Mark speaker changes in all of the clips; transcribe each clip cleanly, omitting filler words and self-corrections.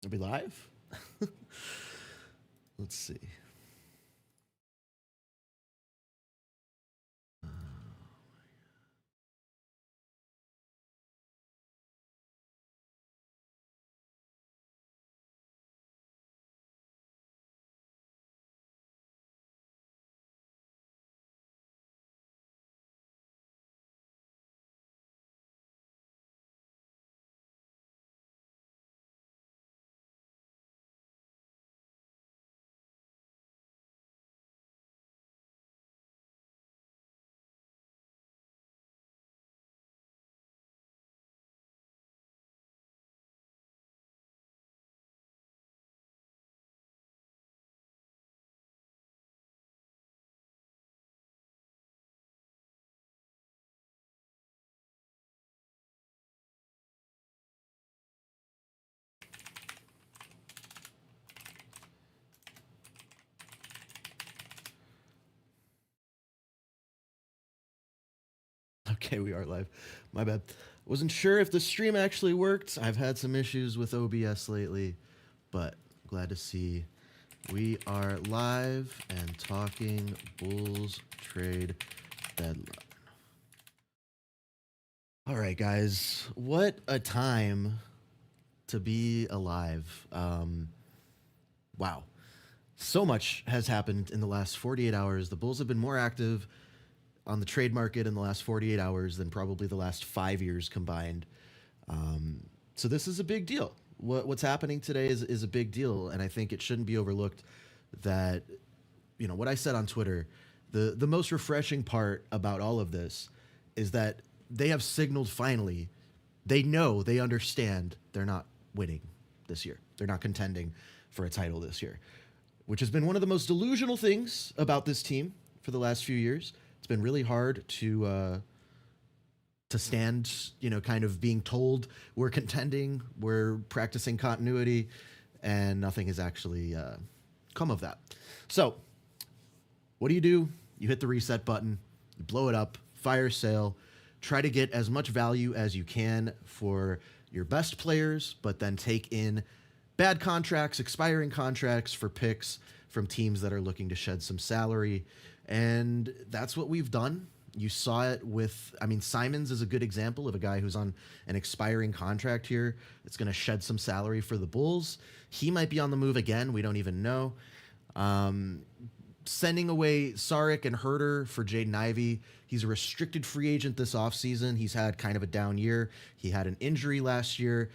Speaker 1: Are we live? Let's see. Okay, we are live. My bad. Wasn't sure if the stream actually worked. I've had some issues with OBS lately, but glad to see we are live and talking Bulls trade deadline. All right, guys. What a time to be alive. Wow. So much has happened in the last 48 hours. The Bulls have been more active on the trade market in the last 48 hours than probably the last 5 years combined. So this is a big deal. What's happening today is a big deal, and I think it shouldn't be overlooked that, you know, what I said on Twitter, the most refreshing part about all of this is that they have signaled finally, they know, they understand they're not winning this year. They're not contending for a title this year, which has been one of the most delusional things about this team for the last few years. It's been really hard to stand, you know, kind of being told we're contending, we're practicing continuity, and nothing has actually come of that. So what do? You hit the reset button, you blow it up, fire sale, try to get as much value as you can for your best players, but then take in bad contracts, expiring contracts for picks from teams that are looking to shed some salary. And that's what we've done. You saw it with, I mean, Simons is a good example of a guy who's on an expiring contract here. It's going to shed some salary for the Bulls. He might be on the move again. We don't even know. Sending away Saric and Herter for Jaden Ivey. He's a restricted free agent this offseason. He's had kind of a down year. He had an injury last year.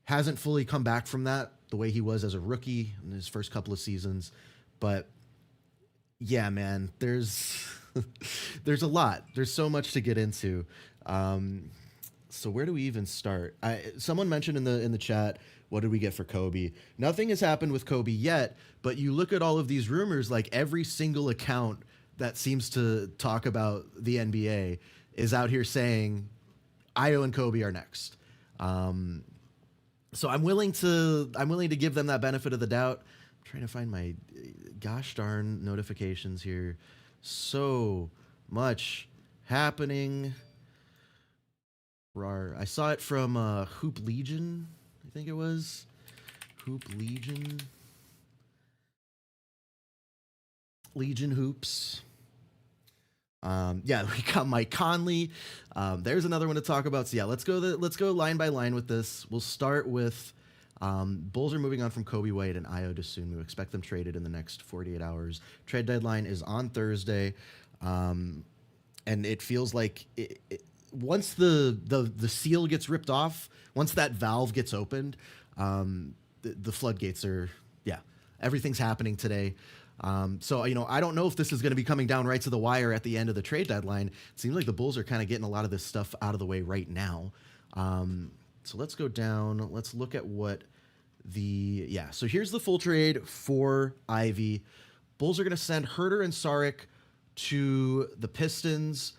Speaker 1: Hasn't fully come back from that the way he was as a rookie in his first couple of seasons. But yeah, man, there's a lot. There's so much to get into. So where do we even start? Someone mentioned in the chat, what did we get for Coby? Nothing has happened with Coby yet, but you look at all of these rumors, like every single account that seems to talk about the NBA is out here saying Io and Coby are next. So I'm willing to give them that benefit of the doubt. I'm trying to find my gosh darn notifications here. So much happening. Rar. I saw it from Hoop Legion, I think it was. Hoop Legion. Legion Hoops. Yeah, we got Mike Conley. There's another one to talk about. So yeah, let's go line by line with this. We'll start with Bulls are moving on from Coby White and Io DeSumo. We expect them traded in the next 48 hours. Trade deadline is on Thursday, and it feels like once the seal gets ripped off, once that valve gets opened, the floodgates are, yeah, everything's happening today. So, you know, I don't know if this is going to be coming down right to the wire at the end of the trade deadline. It seems like the Bulls are kind of getting a lot of this stuff out of the way right now. So let's go down. Let's look at what so here's the full trade for Ivey. Bulls are going to send Herter and Saric to the Pistons,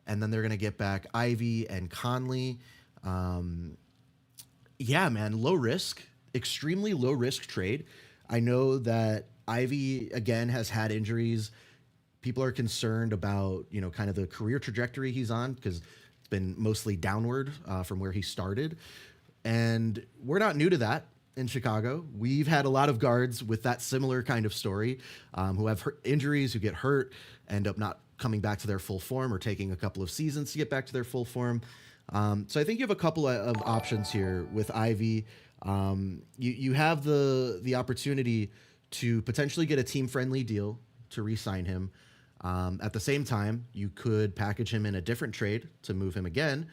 Speaker 1: and then they're going to get back Ivey and Conley. Yeah, man, low risk, extremely low risk trade. I know that Ivey, again, has had injuries. People are concerned about, you know, kind of the career trajectory he's on because it's been mostly downward from where he started. And we're not new to that. in Chicago. We've had a lot of guards with that similar kind of story, who have injuries, who get hurt, end up not coming back to their full form or taking a couple of seasons to get back to their full form. So I think you have a couple of options here with Ivey. You have the opportunity to potentially get a team-friendly deal to re-sign him. At the same time, you could package him in a different trade to move him again,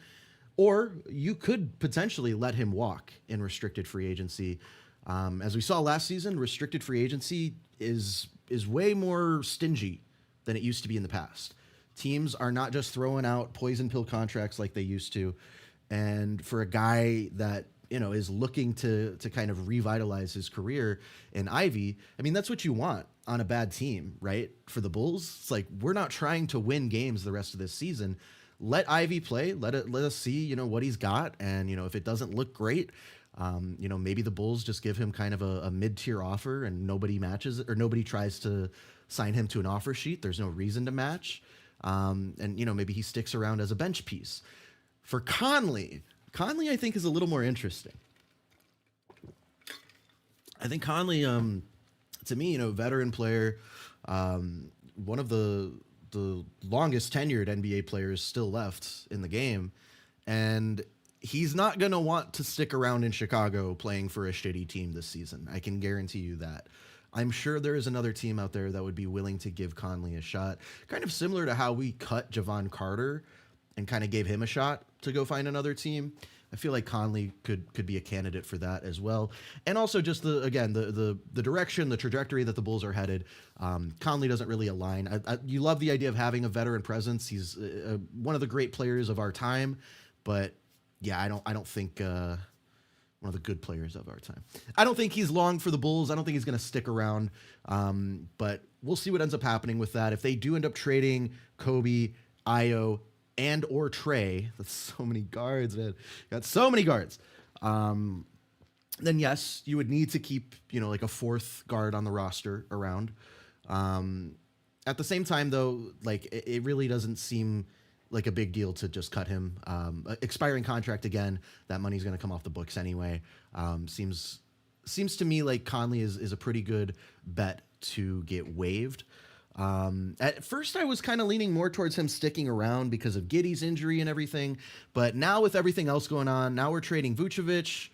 Speaker 1: or you could potentially let him walk in restricted free agency. As we saw last season, restricted free agency is way more stingy than it used to be in the past. Teams are not just throwing out poison pill contracts like they used to. And for a guy that, is looking to kind of revitalize his career in Ivey, I mean, that's what you want on a bad team, right? For the Bulls, it's like, we're not trying to win games the rest of this season. Let Ivey play. Let us see, what he's got. And, if it doesn't look great, maybe the Bulls just give him kind of a mid-tier offer and nobody matches it, or nobody tries to sign him to an offer sheet. There's no reason to match. And maybe he sticks around as a bench piece. For Conley, I think is a little more interesting. I think Conley, to me, veteran player, one of the longest tenured NBA players still left in the game, and he's not going to want to stick around in Chicago playing for a shitty team this season. I can guarantee you that. I'm sure there is another team out there that would be willing to give Conley a shot, kind of similar to how we cut Javon Carter and kind of gave him a shot to go find another team. I feel like Conley could be a candidate for that as well. And also just the direction, the trajectory that the Bulls are headed. Conley doesn't really align. You love the idea of having a veteran presence. He's one of the great players of our time, but yeah, I don't think one of the good players of our time. I don't think he's long for the Bulls. I don't think he's going to stick around. But we'll see what ends up happening with that. If they do end up trading Coby, Io, and or Trey, that's so many guards, man. Got so many guards. Then yes, you would need to keep, like a fourth guard on the roster around. At the same time, though, like it really doesn't seem like a big deal to just cut him. Expiring contract again, that money's going to come off the books anyway. Seems to me like Conley is a pretty good bet to get waived. At first I was kind of leaning more towards him sticking around because of Giddey's injury and everything. But now with everything else going on, now we're trading Vucevic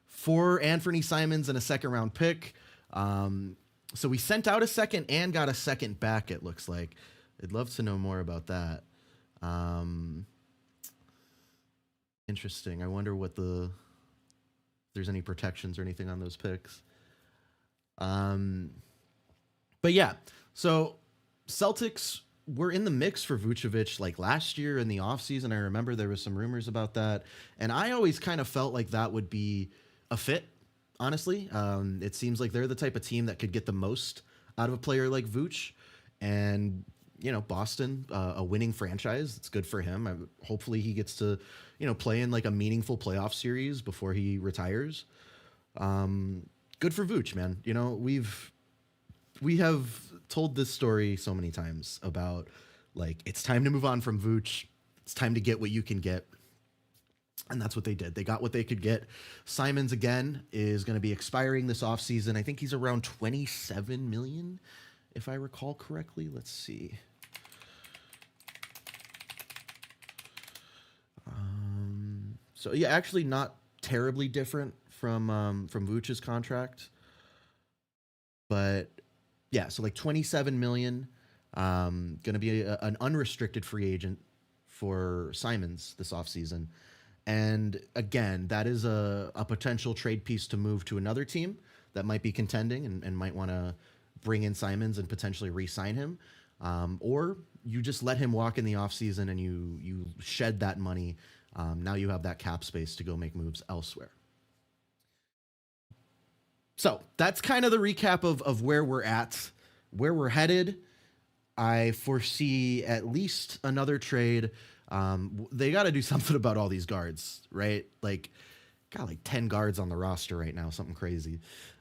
Speaker 1: for Anthony Simons and a second round pick. So we sent out a second and got a second back, it looks like. I'd love to know more about that. Interesting. I wonder if there's any protections or anything on those picks. But yeah, so Celtics were in the mix for Vucevic like last year in the offseason. I remember there was some rumors about that. And I always kind of felt like that would be a fit, honestly. It seems like they're the type of team that could get the most out of a player like Vooch. And, Boston, a winning franchise. It's good for him. Hopefully he gets to, play in like a meaningful playoff series before he retires. Good for Vooch, man. We have told this story so many times about like, it's time to move on from Vooch. It's time to get what you can get. And that's what they did. They got what they could get. Simons, again, is going to be expiring this offseason. I think he's around $27 million, if I recall correctly. Let's see. So yeah, actually not terribly different from Vooch's contract. But yeah, so like $27 million, going to be an unrestricted free agent for Simons this offseason. And again, that is a potential trade piece to move to another team that might be contending and might want to bring in Simons and potentially re-sign him. Or you just let him walk in the offseason and you shed that money. Now you have that cap space to go make moves elsewhere. So that's kind of the recap of where we're at, where we're headed. I foresee at least another trade. They got to do something about all these guards, right? Like, got like 10 guards on the roster right now, something crazy.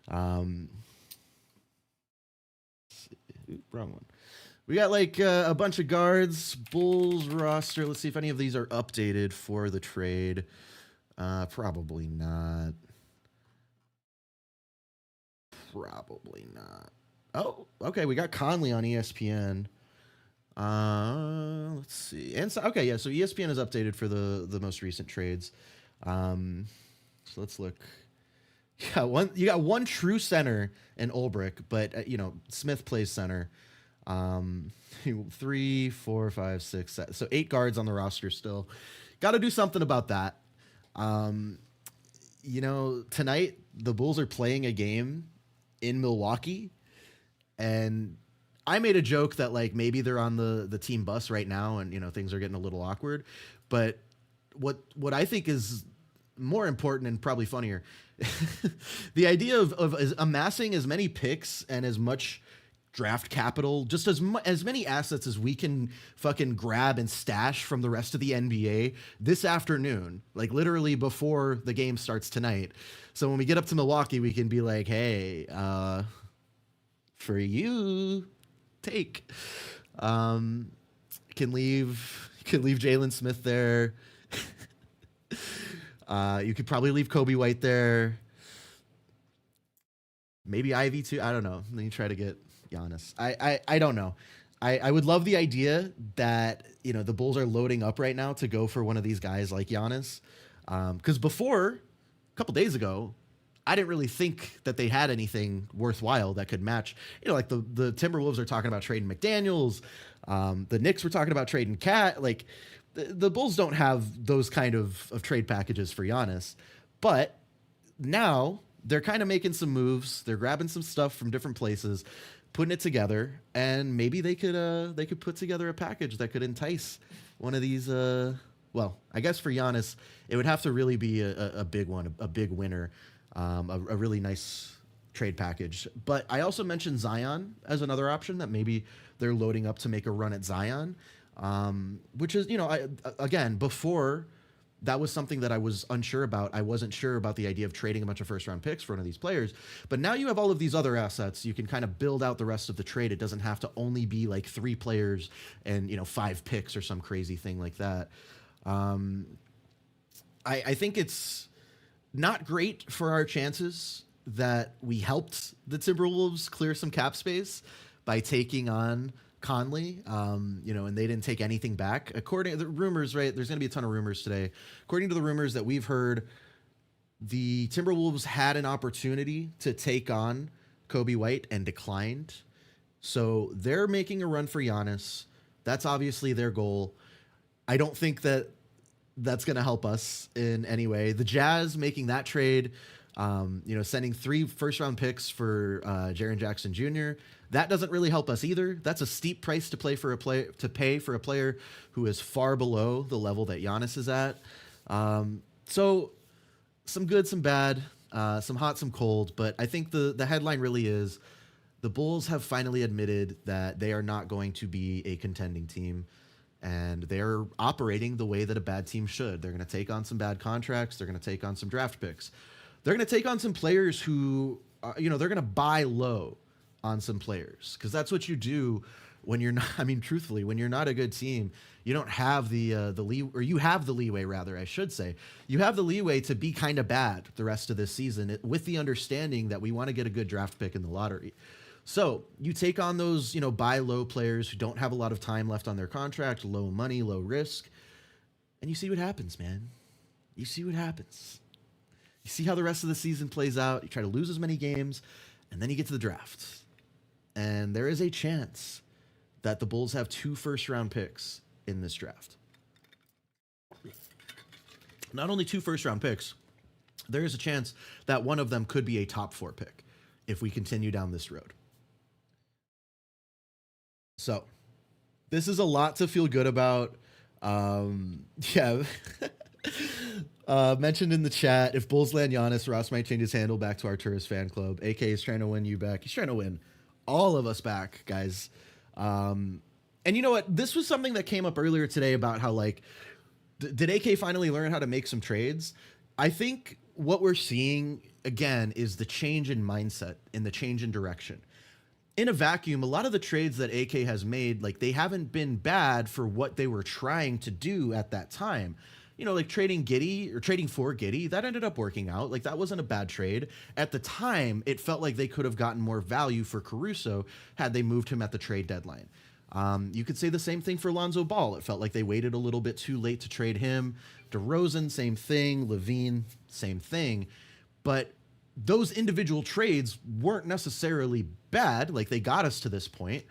Speaker 1: Wrong one. We got like a bunch of guards, Bulls roster. Let's see if any of these are updated for the trade. Probably not. Probably not. Oh, okay. We got Conley on ESPN. Let's see. And so, okay, yeah. So ESPN is updated for the most recent trades. So let's look. You got one true center in Ulbrich, but Smith plays center. 3, 4, 5, 6, 7. So 8 guards on the roster still. Got to do something about that. Tonight the Bulls are playing a game in Milwaukee, and I made a joke that like maybe they're on the team bus right now, and things are getting a little awkward. But what I think is more important and probably funnier, the idea of amassing as many picks and as much draft capital, just as many assets as we can fucking grab and stash from the rest of the NBA this afternoon, like literally before the game starts tonight. So when we get up to Milwaukee, we can be like, hey, for you, take. Can leave Jalen Smith there. You could probably leave Coby White there. Maybe Ivey too. I don't know. Then you try to get Giannis. I don't know. I would love the idea that the Bulls are loading up right now to go for one of these guys like Giannis. Because before, a couple days ago, I didn't really think that they had anything worthwhile that could match. Like the Timberwolves are talking about trading McDaniels. The Knicks were talking about trading Cat. Like the Bulls don't have those kind of trade packages for Giannis. But now they're kind of making some moves. They're grabbing some stuff from different places, putting it together, and maybe they could put together a package that could entice one of these. Well, I guess for Giannis, it would have to really be a big one, a big winner, a really nice trade package. But I also mentioned Zion as another option, that maybe they're loading up to make a run at Zion, which is, again, before that was something that I was unsure about. I wasn't sure about the idea of trading a bunch of first round picks for one of these players. But now you have all of these other assets. You can kind of build out the rest of the trade. It doesn't have to only be like 3 players and 5 picks or some crazy thing like that. I think it's not great for our chances that we helped the Timberwolves clear some cap space by taking on Conley, and they didn't take anything back. According to the rumors, right, there's going to be a ton of rumors today. According to the rumors that we've heard, the Timberwolves had an opportunity to take on Coby White and declined. So they're making a run for Giannis. That's obviously their goal. I don't think that that's going to help us in any way. The Jazz making that trade, sending 3 first-round picks for Jaren Jackson Jr., that doesn't really help us either. That's a steep price to pay for a player who is far below the level that Giannis is at. So some good, some bad, some hot, some cold. But I think the headline really is the Bulls have finally admitted that they are not going to be a contending team, and they're operating the way that a bad team should. They're going to take on some bad contracts. They're going to take on some draft picks. They're going to take on some players who, they're going to buy low on some players, because that's what you do when you're not. I mean, truthfully, when you're not a good team, you don't have you have the leeway, rather, I should say. You have the leeway to be kind of bad the rest of this season, with the understanding that we want to get a good draft pick in the lottery. So you take on those, buy low players who don't have a lot of time left on their contract, low money, low risk, and you see what happens, man. You see what happens. You see how the rest of the season plays out. You try to lose as many games, and then you get to the draft. And there is a chance that the Bulls have 2 first-round picks in this draft. Not only 2 first-round picks, there is a chance that one of them could be a top 4 pick if we continue down this road. So, this is a lot to feel good about. Mentioned in the chat, if Bulls land Giannis, Ross might change his handle back to Arturis fan club. AK is trying to win you back. He's trying to win all of us back, guys. And you know what? This was something that came up earlier today about how, like, did AK finally learn how to make some trades? I think what we're seeing, again, is the change in mindset and the change in direction. In a vacuum, a lot of the trades that AK has made, like, they haven't been bad for what they were trying to do at that time. like trading Giddey or trading for Giddey, that ended up working out. Like, that wasn't a bad trade. At the time, it felt like they could have gotten more value for Caruso had they moved him at the trade deadline. You could say the same thing for Lonzo Ball. It felt like they waited a little bit too late to trade him. DeRozan, same thing. Levine, same thing. But those individual trades weren't necessarily bad. Like, they got us to this point.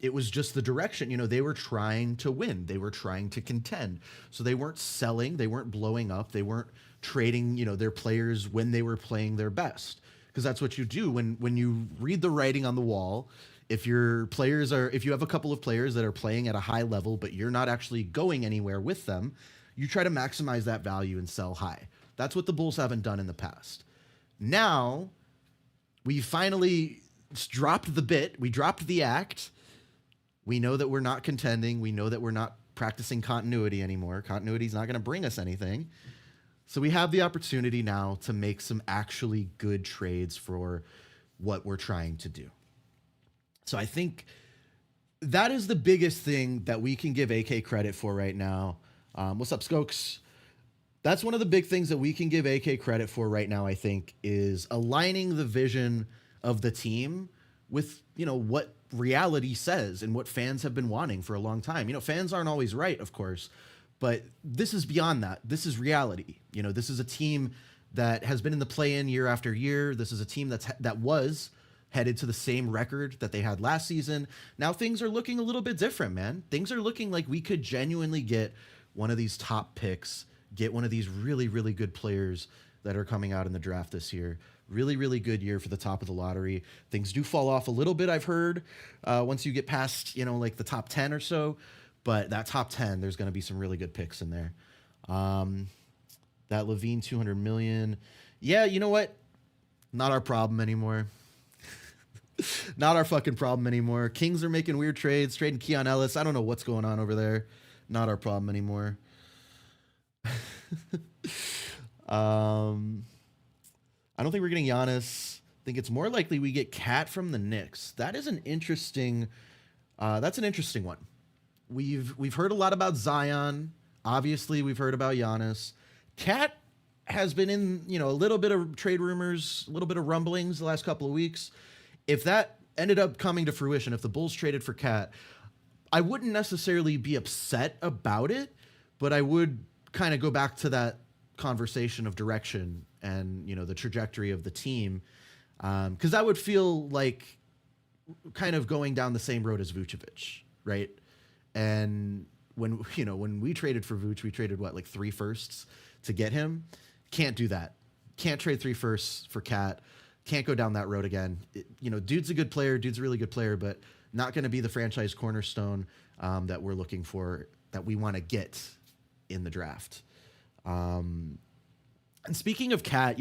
Speaker 1: It was just the direction. They were trying to win. They were trying to contend. So they weren't selling. They weren't blowing up. They weren't trading, their players when they were playing their best. Because that's what you do when you read the writing on the wall. If you have a couple of players that are playing at a high level, but you're not actually going anywhere with them, you try to maximize that value and sell high. That's what the Bulls haven't done in the past. Now, we finally dropped the bit. We dropped the act. We know that we're not contending. We know that we're not practicing continuity anymore. Continuity is not going to bring us anything. So we have the opportunity now to make some actually good trades for what we're trying to do. So I think that is the biggest thing that we can give AK credit for right now. What's up, Skokes? That's one of the big things that we can give AK credit for right now, I think, is aligning the vision of the team with, what reality says and what fans have been wanting for a long time. Fans aren't always right, of course, but this is beyond that. This is reality. This is a team that has been in the play-in year after year. This is a team that was headed to the same record that they had last season. Now things are looking a little bit different, man. Things are looking like we could genuinely get one of these top picks, get one of these really, really good players that are coming out in the draft this year. Really, really good year for the top of the lottery. Things do fall off a little bit, I've heard, once you get past, like the top 10 or so. But that top 10, there's going to be some really good picks in there. That Levine $200 million. Yeah, you know what? Not our problem anymore. Not our fucking problem anymore. Kings are making weird trades, trading Keon Ellis. I don't know what's going on over there. Not our problem anymore. I don't think we're getting Giannis. I think it's more likely we get Cat from the Knicks. That is an interesting. That's an interesting one. We've heard a lot about Zion. Obviously, we've heard about Giannis. Cat has been in a little bit of trade rumors, a little bit of rumblings the last couple of weeks. If that ended up coming to fruition, if the Bulls traded for Cat, I wouldn't necessarily be upset about it, but I would kind of go back to that conversation of direction and, the trajectory of the team. Because that would feel like kind of going down the same road as Vucevic, right? And when we traded for Vuce, we traded like 3 firsts to get him. Can't do that. Can't trade 3 firsts for Cat. Can't go down that road again. Dude's a good player. Dude's a really good player, but not going to be the franchise cornerstone that we're looking for, that we want to get in the draft. And speaking of Cat,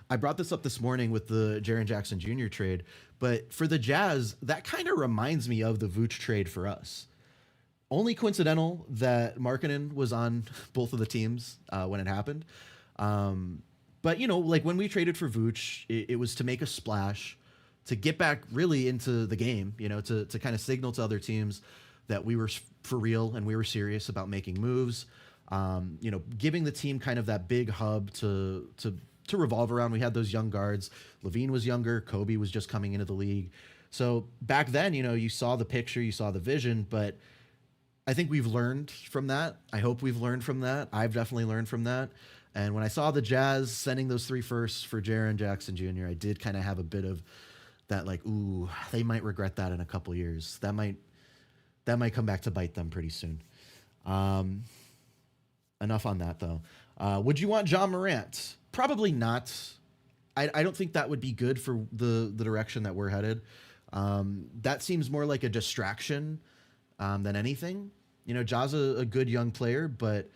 Speaker 1: I brought this up this morning with the Jaren Jackson Jr. trade, but for the Jazz, that kind of reminds me of the Vooch trade for us. Only coincidental that Markkanen was on both of the teams when it happened. But, like when we traded for Vooch, it was to make a splash, to get back really into the game, to kind of signal to other teams that we were for real and we were serious about making moves. Giving the team kind of that big hub to revolve around. We had those young guards. Levine was younger. Coby was just coming into the league. So back then, you saw the picture, you saw the vision, but I think we've learned from that. I hope we've learned from that. I've definitely learned from that. And when I saw the Jazz sending those 3 firsts for Jaren Jackson Jr., I did kind of have a bit of that, like, ooh, they might regret that in a couple years. That might come back to bite them pretty soon. Enough on that, though. Would you want John Morant? Probably not. I don't think that would be good for the direction that we're headed. That seems more like a distraction than anything. Ja's a good young player, but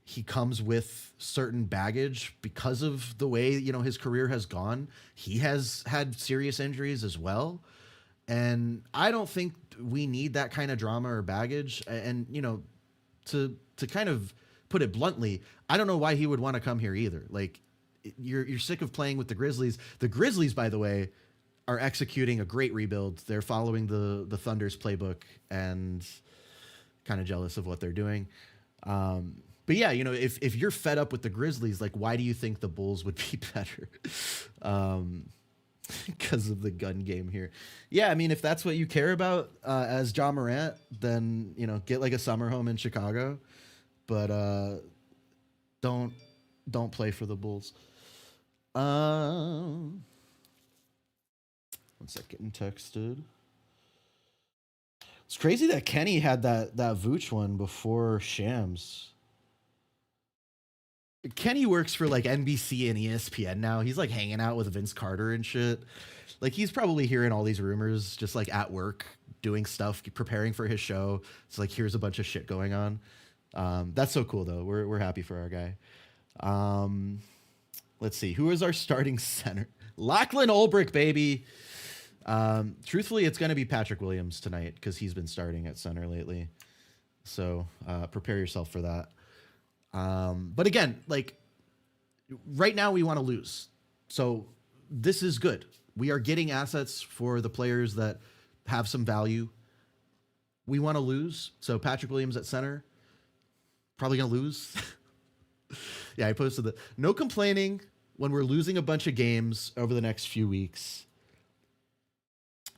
Speaker 1: he comes with certain baggage because of the way, his career has gone. He has had serious injuries as well. And I don't think we need that kind of drama or baggage. And, to kind of put it bluntly, I don't know why he would want to come here either. Like, you're sick of playing with the Grizzlies. The Grizzlies, by the way, are executing a great rebuild. They're following the Thunder's playbook and kind of jealous of what they're doing. But yeah, if you're fed up with the Grizzlies, like, why do you think the Bulls would be better? Because of the gun game here. Yeah, I mean, if that's what you care about as John Morant, then get like a summer home in Chicago, but don't play for the Bulls. 1 sec, getting texted. It's crazy that Kenny had that Vooch one before Shams. Kenny works for like NBC and ESPN now. He's like hanging out with Vince Carter and shit. Like, he's probably hearing all these rumors just like at work, doing stuff, preparing for his show. It's like, here's a bunch of shit going on. That's so cool though. We're happy for our guy. Let's see. Who is our starting center? Lachlan Olbrich, baby. Truthfully, it's going to be Patrick Williams tonight because he's been starting at center lately. So prepare yourself for that. But again, like, right now we want to lose. So this is good. We are getting assets for the players that have some value. We want to lose. So Patrick Williams at center, probably going to lose. Yeah, I posted no complaining when we're losing a bunch of games over the next few weeks.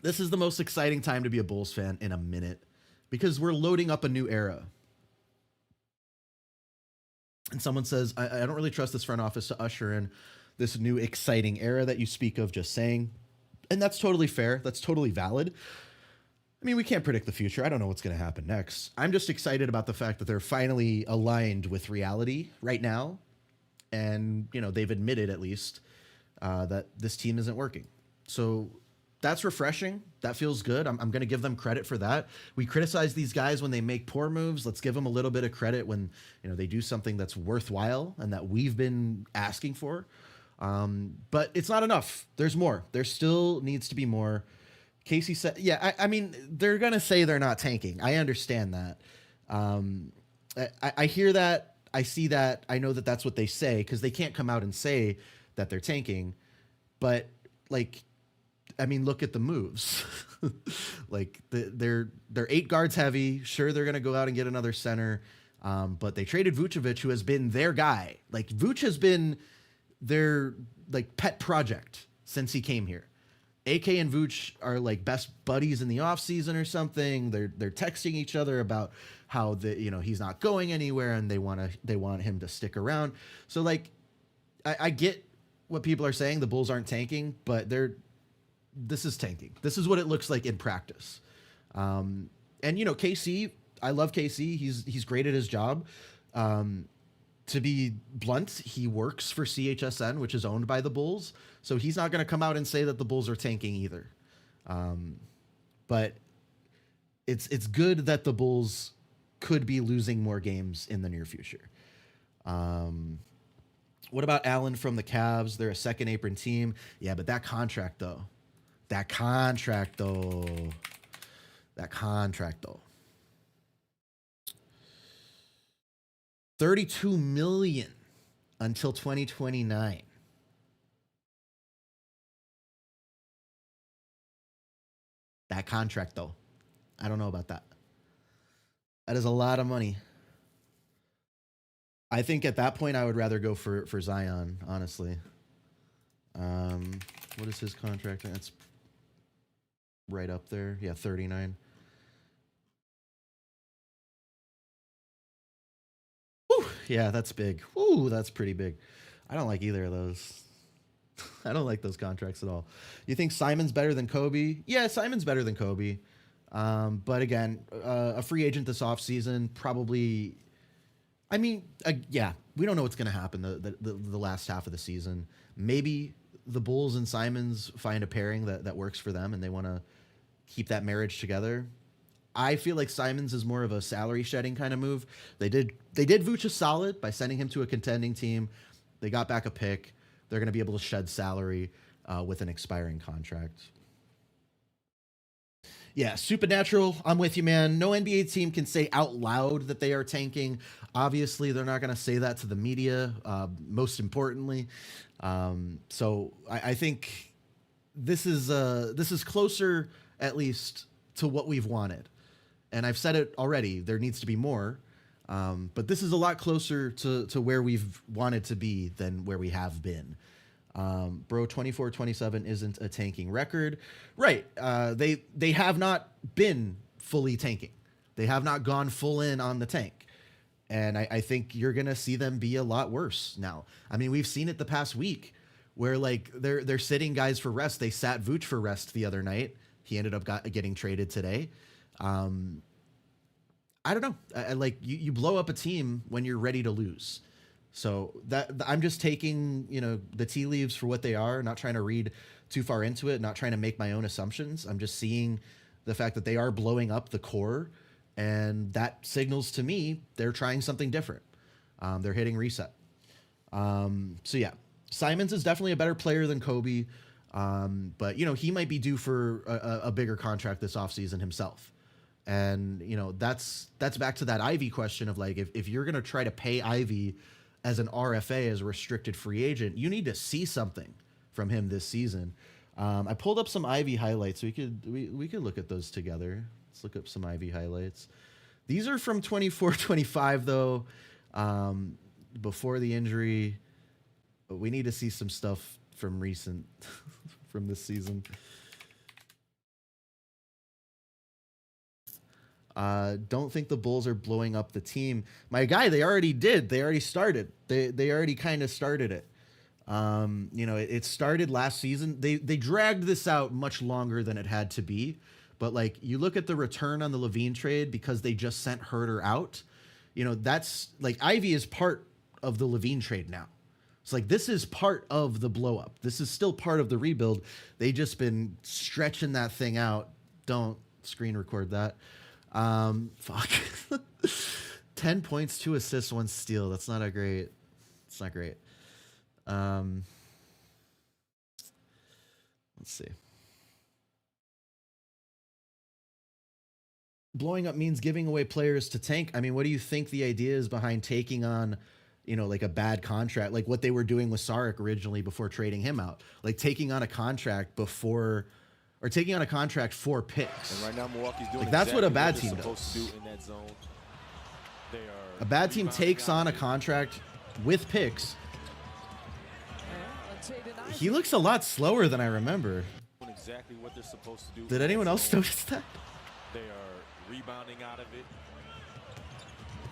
Speaker 1: This is the most exciting time to be a Bulls fan in a minute because we're loading up a new era. And someone says, I don't really trust this front office to usher in this new exciting era that you speak of, just saying. And that's totally fair. That's totally valid. I mean, we can't predict the future. I don't know what's going to happen next. I'm just excited about the fact that they're finally aligned with reality right now. And, they've admitted at least that this team isn't working. So that's refreshing. That feels good. I'm going to give them credit for that. We criticize these guys when they make poor moves. Let's give them a little bit of credit when they do something that's worthwhile and that we've been asking for. But it's not enough. There's more. There still needs to be more. Casey said, yeah, I mean, they're going to say they're not tanking. I understand that. I hear that. I see that. I know that that's what they say because they can't come out and say that they're tanking. But, like, I mean, look at the moves. Like, they're 8 guards heavy. Sure, they're going to go out and get another center. But they traded Vucevic, who has been their guy. Like, Vuce has been their, like, pet project since he came here. AK and Vuce are like best buddies in the offseason or something. They're texting each other about how he's not going anywhere and they want him to stick around. So, like, I get what people are saying. The Bulls aren't tanking, but this is tanking. This is what it looks like in practice. And KC, I love KC. He's great at his job. To be blunt, he works for CHSN, which is owned by the Bulls. So he's not going to come out and say that the Bulls are tanking either. But it's good that the Bulls could be losing more games in the near future. What about Allen from the Cavs? They're a second apron team. Yeah, but that contract though. That contract though. $32 million until 2029. That contract, though, I don't know about that. That is a lot of money. I think at that point I would rather go for Zion, honestly. What is his contract? That's right up there. Yeah, 39. Yeah, that's big. Ooh, that's pretty big. I don't like either of those. I don't like those contracts at all. You think Simon's better than Coby? Yeah, Simon's better than Coby. But again, a free agent this offseason, probably. I mean, yeah, we don't know what's going to happen the last half of the season. Maybe the Bulls and Simons find a pairing that works for them and they want to keep that marriage together. I feel like Simons is more of a salary shedding kind of move. They did Vuce solid by sending him to a contending team. They got back a pick. They're going to be able to shed salary with an expiring contract. Yeah, Supernatural, I'm with you, man. No NBA team can say out loud that they are tanking. Obviously, they're not going to say that to the media, most importantly. So I think this is closer, at least, to what we've wanted. And I've said it already, there needs to be more. But this is a lot closer to where we've wanted to be than where we have been. Bro, 24-27 isn't a tanking record. Right. They have not been fully tanking. They have not gone full in on the tank. And I think you're going to see them be a lot worse now. I mean, we've seen it the past week where like they're sitting guys for rest. They sat Vooch for rest the other night. He ended up getting traded today. I don't know. Like you blow up a team when you're ready to lose. So that I'm just taking, the tea leaves for what they are, not trying to read too far into it, not trying to make my own assumptions. I'm just seeing the fact that they are blowing up the core, and that signals to me they're trying something different. They're hitting reset. So yeah, Simons is definitely a better player than Coby. But he might be due for a bigger contract this offseason himself. And, that's back to that Ivey question of like, if you're going to try to pay Ivey as an RFA, as a restricted free agent, you need to see something from him this season. I pulled up some Ivey highlights. We could look at those together. Let's look up some Ivey highlights. These are from 24-25 though. Before the injury, but we need to see some stuff from recent, from this season. Don't think the Bulls are blowing up the team. My guy, they already did. They already started. They already kind of started it. It started last season. They dragged this out much longer than it had to be. But like you look at the return on the Levine trade because they just sent Herter out. That's like Ivey is part of the Levine trade now. It's like this is part of the blow up. This is still part of the rebuild. They just been stretching that thing out. Don't screen record that. Fuck. 10 points, 2 assists, 1 steal. That's not a great. It's not great. Let's see. Blowing up means giving away players to tank. I mean, what do you think the idea is behind taking on, like a bad contract, like what they were doing with Saric originally before trading him out, like taking on a contract before, or taking on a contract for picks.
Speaker 2: And right now, Milwaukee's doing
Speaker 1: like that's
Speaker 2: exactly
Speaker 1: what a bad team does.
Speaker 2: Do in that zone.
Speaker 1: A bad team takes on a contract with picks. He looks a lot slower than I remember.
Speaker 2: Exactly what they're supposed to do.
Speaker 1: Did anyone else notice that?
Speaker 2: They are rebounding out of it.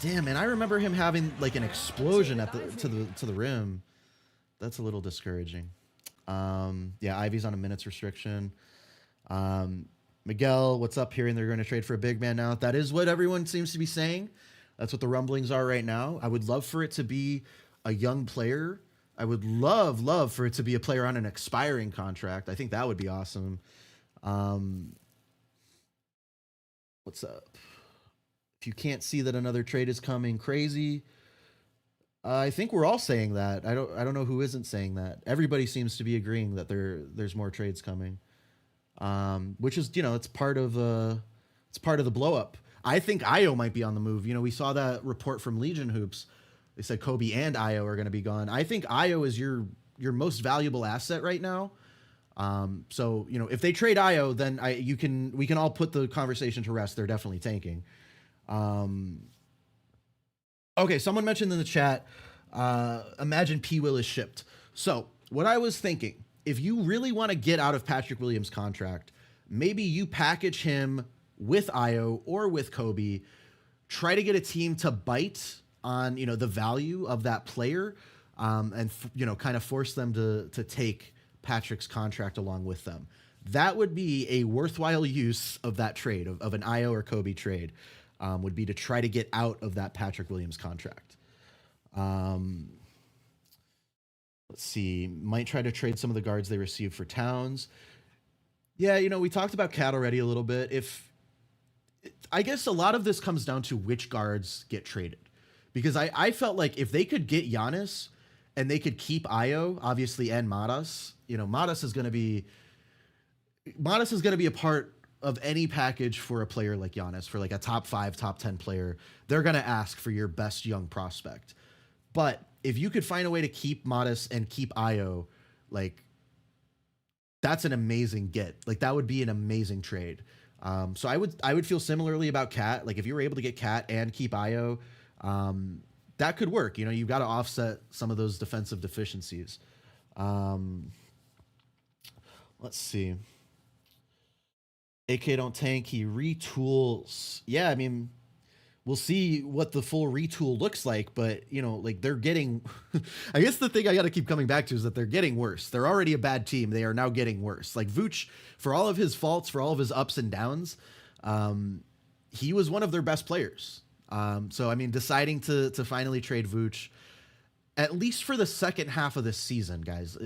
Speaker 1: Damn, man, I remember him having like an explosion at to the rim. That's a little discouraging. Yeah, Ivey's on a minutes restriction. Miguel, what's up? Hearing they're going to trade for a big man now. That is what everyone seems to be saying. That's what the rumblings are right now. I would love for it to be a young player. I would love for it to be a player on an expiring contract. I think that would be awesome. What's up? If you can't see that another trade is coming, crazy. I think we're all saying that. I don't know who isn't saying that. Everybody seems to be agreeing that there's more trades coming. Which is, it's part of the blow up. I think Ayo might be on the move. We saw that report from Legion Hoops. They said Coby and Ayo are going to be gone. I think Ayo is your most valuable asset right now. So, if they trade Ayo, then we can all put the conversation to rest. They're definitely tanking. Okay, someone mentioned in the chat, imagine P. Will is shipped. So what I was thinking, if you really want to get out of Patrick Williams' contract, maybe you package him with Ayo or with Coby, try to get a team to bite on, the value of that player, and kind of force them to take Patrick's contract along with them. That would be a worthwhile use of that trade, of an Ayo or Coby trade, would be to try to get out of that Patrick Williams contract. Let's see, might try to trade some of the guards they received for Towns. Yeah, we talked about Cat already a little bit. I guess a lot of this comes down to which guards get traded. Because I felt like if they could get Giannis and they could keep Ayo, obviously, and Matas, Matas is going to be a part of any package for a player like Giannis, for like a top 5, top 10 player. They're going to ask for your best young prospect. But if you could find a way to keep Matas and keep Ayo, like, that's an amazing get. Like, that would be an amazing trade. So I would feel similarly about Cat. Like, if you were able to get Cat and keep Ayo, That could work. You've got to offset some of those defensive deficiencies. Let's see. AK don't tank. He retools. Yeah, I mean, we'll see what the full retool looks like, but they're getting, I guess the thing I got to keep coming back to is that they're getting worse. They're already a bad team. They are now getting worse. Like Vooch, for all of his faults, for all of his ups and downs, he was one of their best players. So, I mean, deciding to finally trade Vooch, at least for the second half of this season, guys,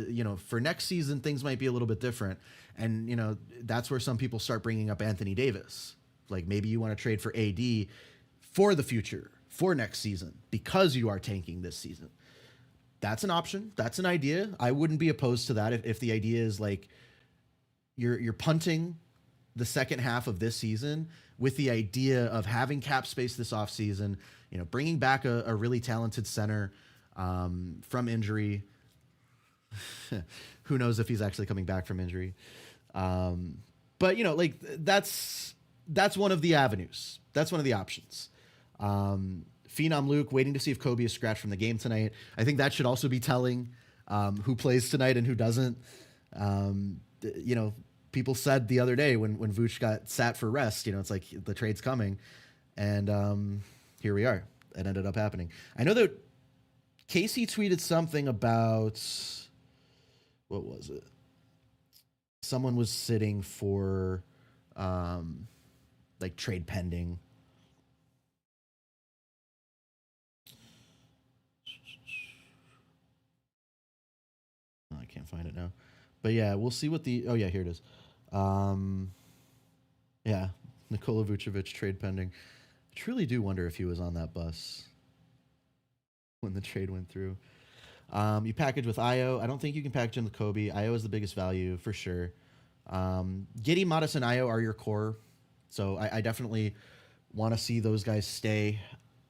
Speaker 1: for next season, things might be a little bit different. And, that's where some people start bringing up Anthony Davis. Like maybe you want to trade for AD for the future, for next season, because you are tanking this season. That's an option. That's an idea. I wouldn't be opposed to that if the idea is like you're punting the second half of this season with the idea of having cap space this offseason, bringing back a really talented center from injury. Who knows if he's actually coming back from injury. But, that's one of the avenues. That's one of the options. Phenom Luke waiting to see if Coby is scratched from the game tonight. I think that should also be telling who plays tonight and who doesn't. People said the other day when Vooch got sat for rest, it's like the trade's coming. And here we are. It ended up happening. I know that Casey tweeted something about, what was it? Someone was sitting for trade pending. I can't find it now. But yeah, we'll see what the... Oh, yeah, here it is. Yeah, Nikola Vucevic trade pending. I truly do wonder if he was on that bus when the trade went through. You package with Io. I don't think you can package him with Coby. Io is the biggest value for sure. Giddey, Modest, and Io are your core. So I definitely want to see those guys stay.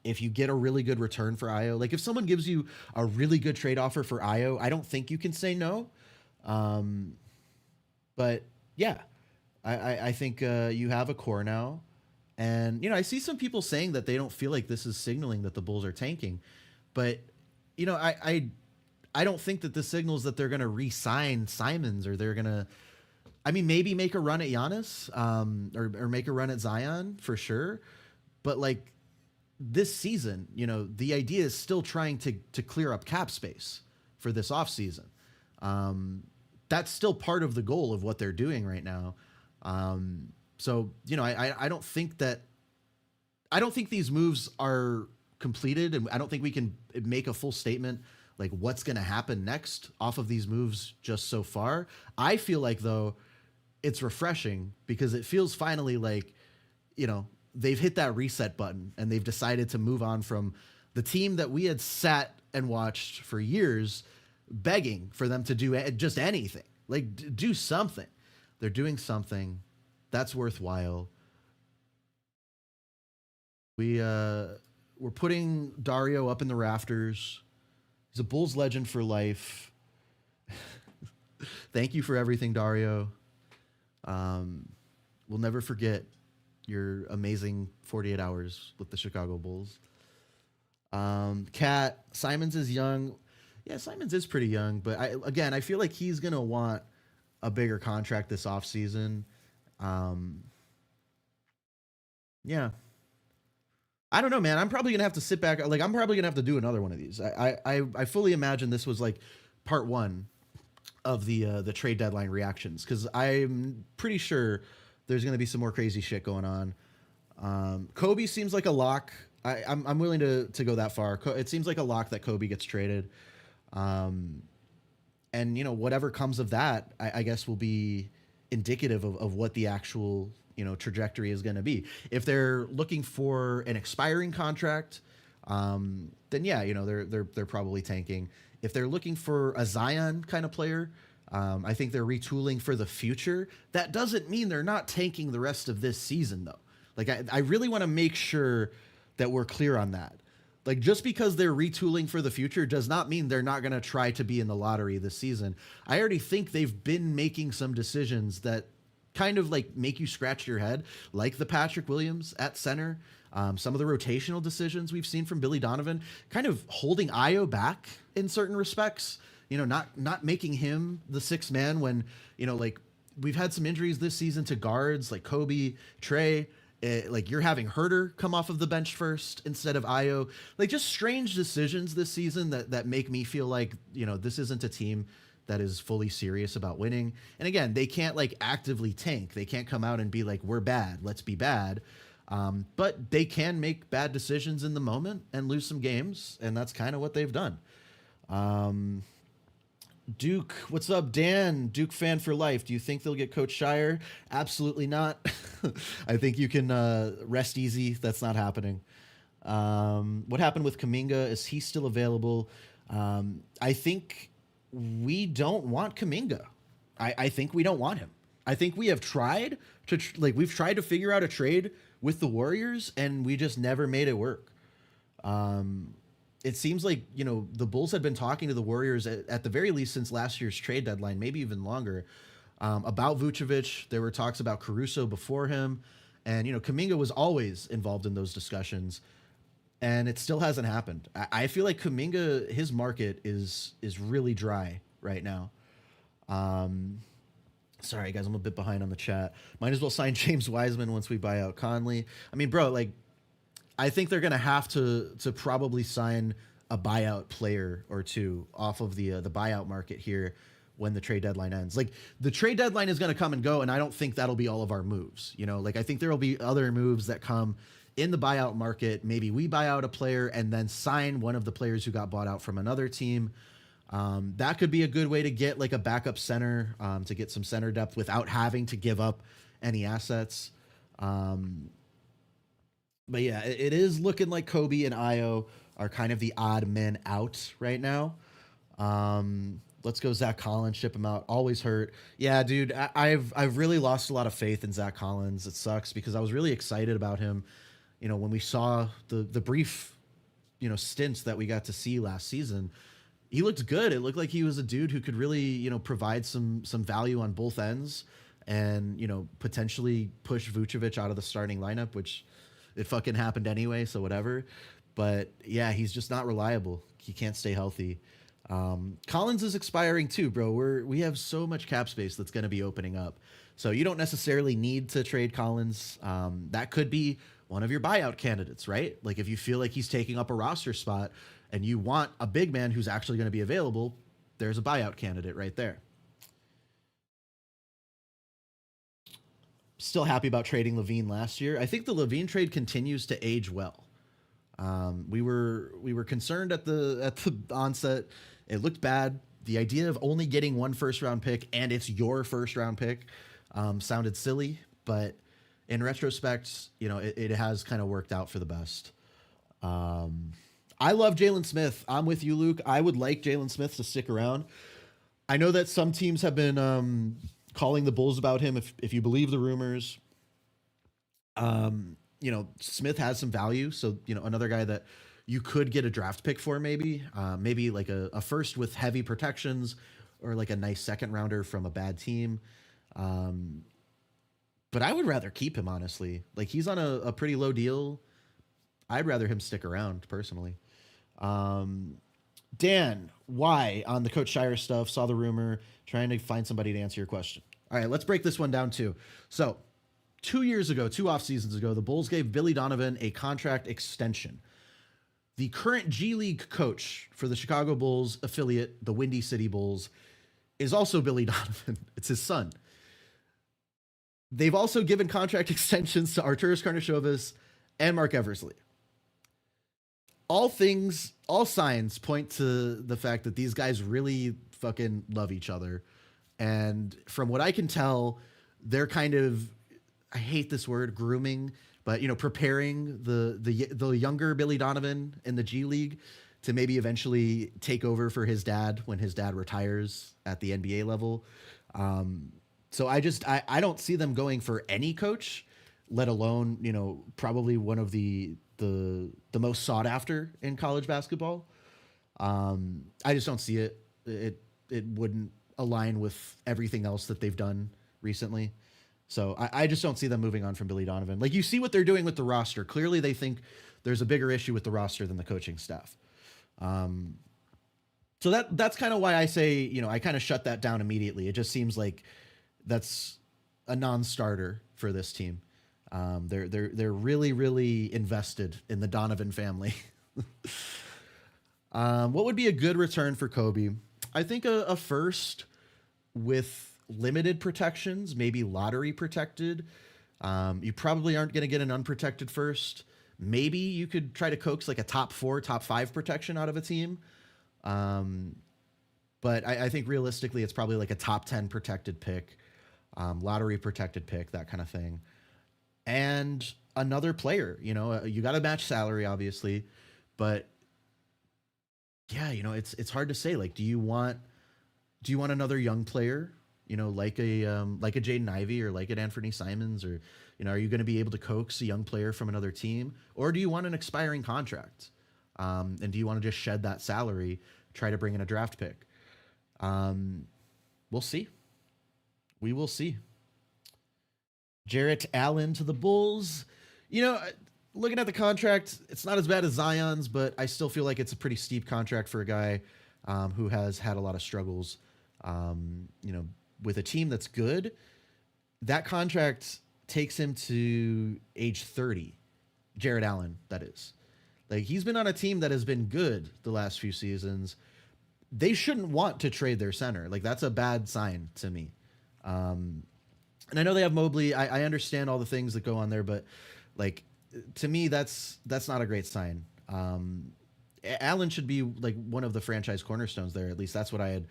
Speaker 1: If you get a really good return for Io, like if someone gives you a really good trade offer for Io, I don't think you can say no. But yeah, I think you have a core now. And, I see some people saying that they don't feel like this is signaling that the Bulls are tanking. But, I don't think that this signals that they're going to re-sign Simons or they're going to, maybe make a run at Giannis or make a run at Zion for sure. But like this season, the idea is still trying to clear up cap space for this offseason. That's still part of the goal of what they're doing right now. So, I don't think these moves are completed, and I don't think we can make a full statement like what's going to happen next off of these moves just so far. I feel like, though, it's refreshing because it feels finally like, they've hit that reset button and they've decided to move on from the team that we had sat and watched for years, begging for them to do just anything, like do something. They're doing something that's worthwhile. We're putting Dario up in the rafters. He's a Bulls legend for life. Thank you for everything, Dario. We'll never forget your amazing 48 hours with the Chicago Bulls. Kat, Simons is young. Yeah, Simons is pretty young, but I feel like he's going to want a bigger contract this offseason. Yeah. I don't know, man. I'm probably going to have to sit back. Like, I'm probably going to have to do another one of these. I fully imagine this was like part one of the trade deadline reactions, because I'm pretty sure there's going to be some more crazy shit going on. Coby seems like a lock. I'm willing to go that far. It seems like a lock that Coby gets traded. And, whatever comes of that, I guess will be indicative of what the actual, trajectory is going to be. If they're looking for an expiring contract, then yeah, they're probably tanking. If they're looking for a Zion kind of player, I think they're retooling for the future. That doesn't mean they're not tanking the rest of this season, though. Like, I really want to make sure that we're clear on that. Like, just because they're retooling for the future does not mean they're not going to try to be in the lottery this season. I already think they've been making some decisions that kind of like make you scratch your head, like the Patrick Williams at center. Some of the rotational decisions we've seen from Billy Donovan, kind of holding Io back in certain respects. Not making him the sixth man when, like we've had some injuries this season to guards like Coby, Trey. Like you're having Herter come off of the bench first instead of Io. Like just strange decisions this season that make me feel like, this isn't a team that is fully serious about winning. And again, they can't like actively tank. They can't come out and be like, we're bad, let's be bad. But they can make bad decisions in the moment and lose some games. And that's kind of what they've done. Duke, what's up? Dan, Duke fan for life. Do you think they'll get Coach Shire? Absolutely not. I think you can rest easy. That's not happening. What happened with Kuminga? Is he still available? I think we don't want Kuminga. I think we don't want him. I think we have tried to we've tried to figure out a trade with the Warriors and we just never made it work. It seems like, the Bulls had been talking to the Warriors at the very least since last year's trade deadline, maybe even longer, about Vucevic. There were talks about Caruso before him. And, Kuminga was always involved in those discussions. And it still hasn't happened. I feel like Kuminga, his market is really dry right now. Sorry, guys, I'm a bit behind on the chat. Might as well sign James Wiseman once we buy out Conley. I mean, bro, I think they're going to have to probably sign a buyout player or two off of the buyout market here when the trade deadline ends. Like the trade deadline is going to come and go, and I don't think that'll be all of our moves. I think there will be other moves that come in the buyout market. Maybe we buy out a player and then sign one of the players who got bought out from another team. That could be a good way to get like a backup center, to get some center depth without having to give up any assets. But yeah, it is looking like Coby and Io are kind of the odd men out right now. Let's go Zach Collins, ship him out. Always hurt. Yeah, dude, I've really lost a lot of faith in Zach Collins. It sucks because I was really excited about him. When we saw the brief, stints that we got to see last season, he looked good. It looked like he was a dude who could really, provide some value on both ends and, potentially push Vucevic out of the starting lineup, which it fucking happened anyway. So whatever. But yeah, he's just not reliable. He can't stay healthy. Collins is expiring too, bro. We have so much cap space that's going to be opening up. So you don't necessarily need to trade Collins. That could be one of your buyout candidates, right? Like if you feel like he's taking up a roster spot and you want a big man who's actually going to be available, there's a buyout candidate right there. Still happy about trading Levine last year. I think the Levine trade continues to age well. We were concerned at the onset. It looked bad. The idea of only getting one first round pick and it's your first round pick sounded silly, but in retrospect, it has kind of worked out for the best. I love Jalen Smith. I'm with you, Luke. I would like Jalen Smith to stick around. I know that some teams have been calling the Bulls about him. If you believe the rumors, Smith has some value. So, another guy that you could get a draft pick for maybe like a first with heavy protections or like a nice second rounder from a bad team. But I would rather keep him, honestly. Like he's on a pretty low deal. I'd rather him stick around personally. Dan, why on the Coach Shire stuff? Saw the rumor, trying to find somebody to answer your question. All right, let's break this one down too. So 2 years ago, 2 off seasons ago, the Bulls gave Billy Donovan a contract extension. The current G League coach for the Chicago Bulls affiliate, the Windy City Bulls, is also Billy Donovan. It's his son. They've also given contract extensions to Arturas Karnisovas and Mark Eversley. All signs point to the fact that these guys really fucking love each other. And from what I can tell, they're kind of, I hate this word, grooming, but preparing the younger Billy Donovan in the G League to maybe eventually take over for his dad when his dad retires at the NBA level. So I don't see them going for any coach, let alone, probably one of the most sought after in college basketball. I just don't see it. It wouldn't align with everything else that they've done recently. So I just don't see them moving on from Billy Donovan. Like, you see what they're doing with the roster. Clearly, they think there's a bigger issue with the roster than the coaching staff. So that's kind of why I say, I kind of shut that down immediately. It just seems like that's a non-starter for this team. They're really, really invested in the Donovan family. What would be a good return for Coby? I think a first with limited protections, maybe lottery protected. You probably aren't going to get an unprotected first. Maybe you could try to coax like a top 4, top 5 protection out of a team. But I think realistically, it's probably like a top 10 protected pick, lottery protected pick, that kind of thing. And another player, you got to match salary, obviously, but yeah, it's hard to say. Like, do you want another young player, like a Jaden Ivey or like an Anthony Simons, or, are you going to be able to coax a young player from another team, or do you want an expiring contract? And do you want to just shed that salary, try to bring in a draft pick? We'll see. We will see. Jarrett Allen to the Bulls. Looking at the contract, it's not as bad as Zion's, but I still feel like it's a pretty steep contract for a guy who has had a lot of struggles. With a team that's good, that contract takes him to age 30. Jarrett Allen, that is. Like, he's been on a team that has been good the last few seasons. They shouldn't want to trade their center. Like, that's a bad sign to me. And I know they have Mobley. I understand all the things that go on there, but like, to me, that's not a great sign. Allen should be like one of the franchise cornerstones there. At least that's what I had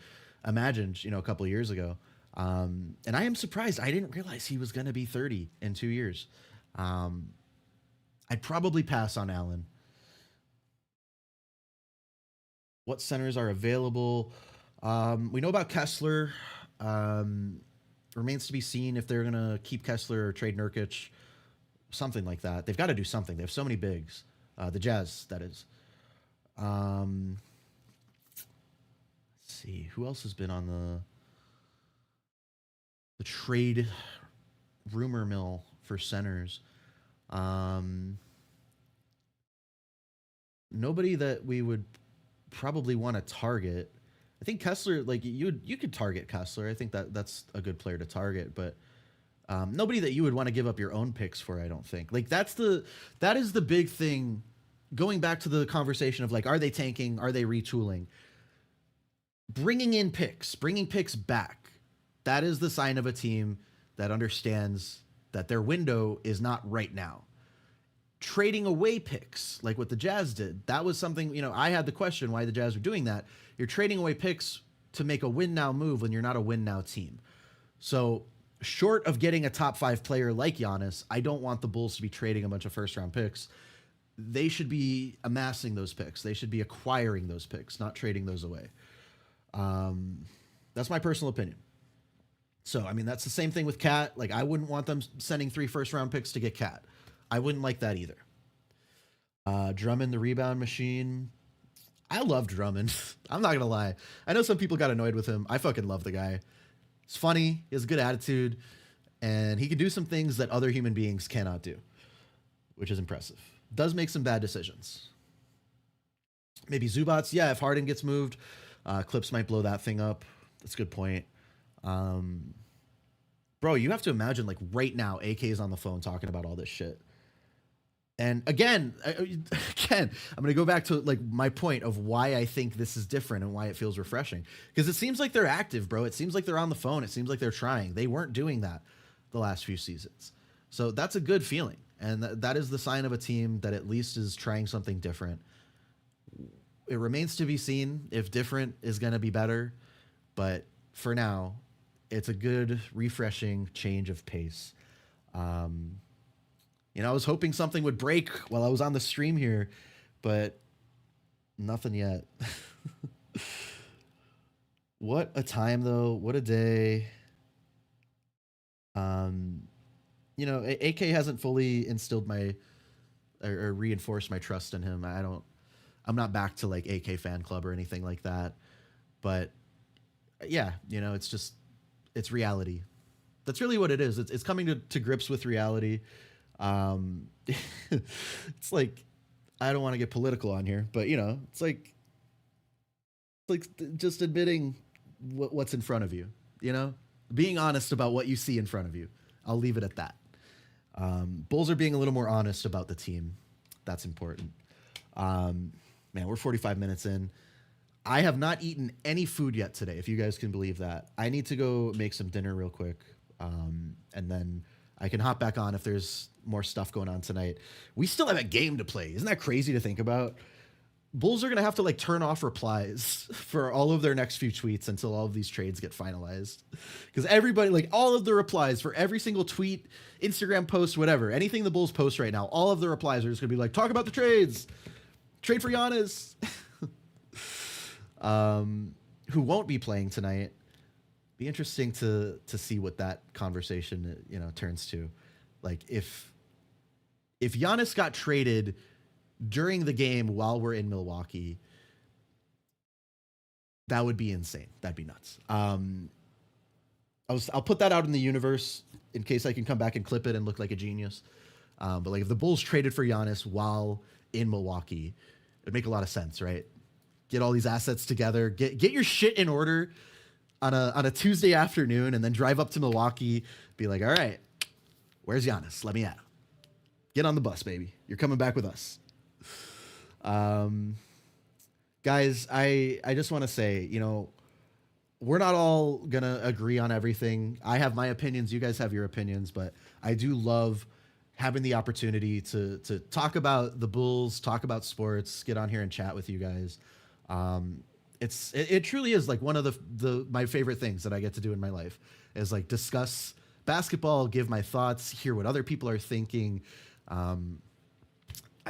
Speaker 1: imagined, a couple of years ago. And I am surprised. I didn't realize he was going to be 30 in 2 years. I'd probably pass on Allen. What centers are available? We know about Kessler. Remains to be seen if they're going to keep Kessler or trade Nurkic. Something like that. They've got to do something. They have so many bigs. The Jazz, that is. Let's see. Who else has been on the trade rumor mill for centers? Nobody that we would probably want to target. I think Kessler, like, you could target Kessler. I think that's a good player to target, but nobody that you would want to give up your own picks for, I don't think. Like, that is the big thing. Going back to the conversation of like, are they tanking? Are they retooling? Bringing picks back. That is the sign of a team that understands that their window is not right now. Trading away picks, like what the Jazz did, that was something, I had the question why the Jazz were doing that. You're trading away picks to make a win now move when you're not a win now team. So short of getting a top 5 player like Giannis, I don't want the Bulls to be trading a bunch of first round picks. They should be amassing those picks. They should be acquiring those picks, not trading those away. That's my personal opinion. So, I mean, that's the same thing with Cat. Like, I wouldn't want them sending 3 first round picks to get Cat. I wouldn't like that either. Drummond, the rebound machine. I love Drummond. I'm not going to lie. I know some people got annoyed with him. I fucking love the guy. He's funny. He has a good attitude. And he can do some things that other human beings cannot do, which is impressive. Does make some bad decisions. Maybe Zubats. Yeah, if Harden gets moved, Clips might blow that thing up. That's a good point. Bro, you have to imagine, like, right now, AK is on the phone talking about all this shit. And again, I'm going to go back to like my point of why I think this is different and why it feels refreshing. Because it seems like they're active, bro. It seems like they're on the phone. It seems like they're trying. They weren't doing that the last few seasons. So that's a good feeling. And that is the sign of a team that at least is trying something different. It remains to be seen if different is going to be better. But for now, it's a good, refreshing change of pace. I was hoping something would break while I was on the stream here, but nothing yet. What a time, though. What a day. AK hasn't fully instilled or reinforced my trust in him. I'm not back to like AK fan club or anything like that. But yeah, it's reality. That's really what it is. It's coming to grips with reality. It's like, I don't want to get political on here, but it's like just admitting what's in front of you, being honest about what you see in front of you. I'll leave it at that. Bulls are being a little more honest about the team. That's important. Man, we're 45 minutes in. I have not eaten any food yet today, if you guys can believe that. I need to go make some dinner real quick. And then I can hop back on if there's more stuff going on tonight. We still have a game to play. Isn't that crazy to think about? Bulls are going to have to like turn off replies for all of their next few tweets until all of these trades get finalized. Because everybody, like all of the replies for every single tweet, Instagram post, whatever, anything the Bulls post right now, all of the replies are just going to be like, talk about the trades. Trade for Giannis. Who won't be playing tonight. Be interesting to see what that conversation, turns to. Like if Giannis got traded during the game while we're in Milwaukee, that would be insane. That'd be nuts. I'll put that out in the universe in case I can come back and clip it and look like a genius. But like if the Bulls traded for Giannis while in Milwaukee, it'd make a lot of sense, right? Get all these assets together, get your shit in order on a Tuesday afternoon, and then drive up to Milwaukee, be like, all right, where's Giannis? Let me at him. Get on the bus, baby. You're coming back with us. Guys, I just want to say, we're not all going to agree on everything. I have my opinions. You guys have your opinions, but I do love having the opportunity to talk about the Bulls, talk about sports, get on here and chat with you guys. It truly is like one of my favorite things that I get to do in my life is like discuss basketball, give my thoughts, hear what other people are thinking. I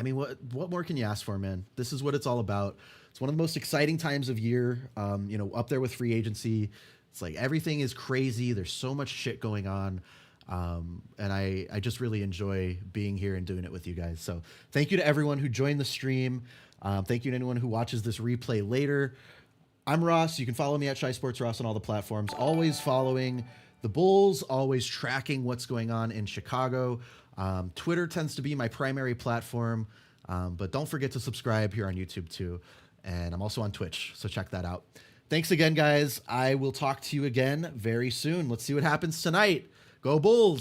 Speaker 1: mean, what more can you ask for, man? This is what it's all about. It's one of the most exciting times of year, up there with free agency. It's like everything is crazy. There's so much shit going on. And I just really enjoy being here and doing it with you guys. So thank you to everyone who joined the stream. Thank you to anyone who watches this replay later. I'm Ross. You can follow me at ChiSportsRoss on all the platforms. Always following the Bulls, always tracking what's going on in Chicago. Twitter tends to be my primary platform, but don't forget to subscribe here on YouTube too. And I'm also on Twitch, so check that out. Thanks again, guys. I will talk to you again very soon. Let's see what happens tonight. Go Bulls!